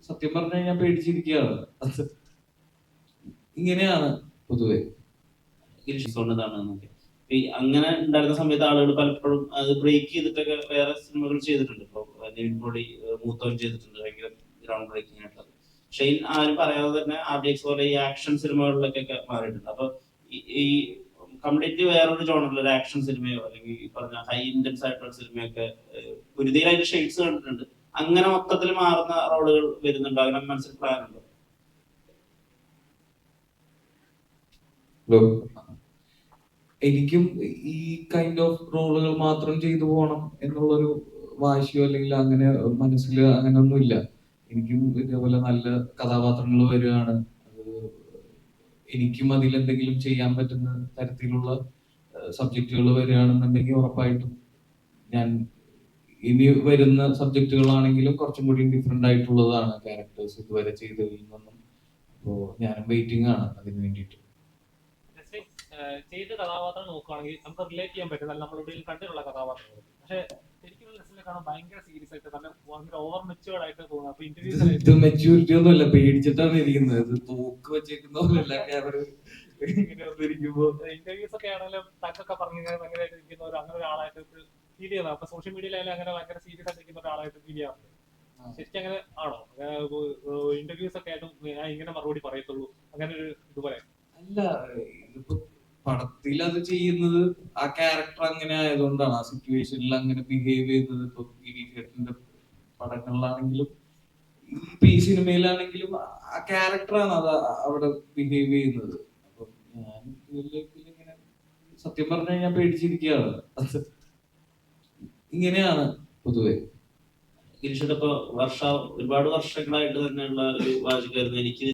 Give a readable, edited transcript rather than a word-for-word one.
സത്യം പറഞ്ഞാൽ ഞാൻ പേടിച്ചിരിക്കുകയാണ്. ഇങ്ങനെയാണ് പൊതുവെ അങ്ങനെ ഉണ്ടായിരുന്ന സമയത്ത് ആളുകൾ പലപ്പോഴും അത് ബ്രേക്ക് ചെയ്തിട്ടൊക്കെ വേറെ സിനിമകൾ ചെയ്തിട്ടുണ്ട്. ഇപ്പൊ നിവിൻ പോളി മൂത്തോൻ ചെയ്തിട്ടുണ്ട്, ഭയങ്കര ഗ്രൗണ്ട് ബ്രേക്കിംഗ് ആയിട്ടുള്ളത്. പക്ഷെ ആരും പറയാതെ തന്നെ RDX പോലെ ഈ ആക്ഷൻ സിനിമകളിലൊക്കെ മാറിയിട്ടുണ്ട്. അപ്പൊ ഈ കംപ്ലീറ്റ്ലി വേറൊരു ജോണറിൽ ഒരു ആക്ഷൻ സിനിമയോ അല്ലെങ്കിൽ ഈ പറഞ്ഞ ഹൈ ഇന്റൻസ് ആയിട്ടുള്ള സിനിമയൊക്കെ ഗുരുതരായിട്ട് ഷെയ്ഡ്സ് കണ്ടിട്ടുണ്ട്. അങ്ങനെ മൊത്തത്തിൽ മാറുന്ന റോളുകൾ വരുന്നുണ്ടോ? അങ്ങനെ മനസ്സിൽ പ്ലാൻ ഉണ്ടോ? എനിക്കും ഈ കൈൻഡ് ഓഫ് റോളുകൾ മാത്രം ചെയ്തു പോകണം എന്നുള്ളൊരു വാശിയോ അല്ലെങ്കിൽ അങ്ങനെ മനസ്സിൽ അങ്ങനെയൊന്നുമില്ല. എനിക്കും ഇതേപോലെ നല്ല കഥാപാത്രങ്ങൾ വരികയാണ്, എനിക്കും അതിലെന്തെങ്കിലും ചെയ്യാൻ പറ്റുന്ന തരത്തിലുള്ള സബ്ജക്റ്റുകൾ വരികയാണെന്നുണ്ടെങ്കിൽ ഉറപ്പായിട്ടും ഞാൻ ഇനി വരുന്ന സബ്ജക്റ്റുകളാണെങ്കിലും കുറച്ചും കൂടി ഡിഫറെന്റ് ആയിട്ടുള്ളതാണ് ക്യാരക്ടേഴ്സ് ഇതുവരെ ചെയ്തതിൽ നിന്നും. അപ്പോൾ ഞാനും വെയിറ്റിംഗ് ആണ് അതിന് വേണ്ടിയിട്ട്. ചെയ്ത കഥാപാത്രം നോക്കുകയാണെങ്കിൽ നമുക്ക് റിലേറ്റ് ചെയ്യാൻ പറ്റും, നമ്മളുടെ കണ്ടിട്ടുള്ള കഥാപാത്രങ്ങൾ. പക്ഷെ ശരിക്കും ലെസ്ലിനെ കാണാൻ ഭയങ്കര സീരിയസ് ആയിട്ട്, നല്ല ഭയങ്കര ഓവർ മെച്ചുവേർഡ് ആയിട്ട് തോന്നുന്നു. അപ്പൊ ഇത് മെച്യൂരിറ്റി ഒന്നുമല്ല, പേടിച്ചിട്ടാണ് ഇരിക്കുന്നത്. ഇത് തോക്ക് വെച്ചേക്കുന്ന പോലെയല്ല ഇന്റർവ്യൂസ് ഒക്കെ ആണെങ്കിലും തക്കൊക്കെ പറഞ്ഞ് ഭയങ്കരമായിട്ട് ഇരിക്കുന്ന അങ്ങനെ ഒരാളായിട്ട് ഫീൽ ചെയ്യുന്നത്. അപ്പൊ സോഷ്യൽ മീഡിയയിലായാലും അങ്ങനെ ഭയങ്കര സീരിയസ് ആയിട്ട് ഇരിക്കുന്ന ഒരാളായിട്ട് ഫീൽ ചെയ്യാറുണ്ട്. ശരിക്കും അങ്ങനെ ആണോ? ഇന്റർവ്യൂസ് ഒക്കെ ആയിട്ടും ഞാൻ ഇങ്ങനെ മറുപടി പറയത്തുള്ളൂ അങ്ങനെ ഒരു ഇതുപോലെ അല്ല. ഇതിപ്പോ പടത്തിൽ അത് ചെയ്യുന്നത് ആ ക്യാരക്ടർ അങ്ങനെ ആയതുകൊണ്ടാണ്, ആ സിറ്റുവേഷനിൽ അങ്ങനെ ബിഹേവ് ചെയ്യുന്നത്. ഇപ്പൊ ഗിരീഷേട്ടന്റെ പടങ്ങളിലാണെങ്കിലും ഇപ്പൊ ഈ സിനിമയിലാണെങ്കിലും ആ ക്യാരക്ടറാണ് അത് അവിടെ ബിഹേവ് ചെയ്യുന്നത്. അപ്പൊ ഞാൻ ഇങ്ങനെ സത്യം പറഞ്ഞാൽ ഞാൻ പേടിച്ചിരിക്കുകയാണ്. ഇങ്ങനെയാണ് പൊതുവെ. ഗിരീഷേട്ട ഇപ്പൊ ഒരുപാട് വർഷങ്ങളായിട്ട് തന്നെയുള്ള ഒരു വാചകമായിരുന്നു എനിക്ക്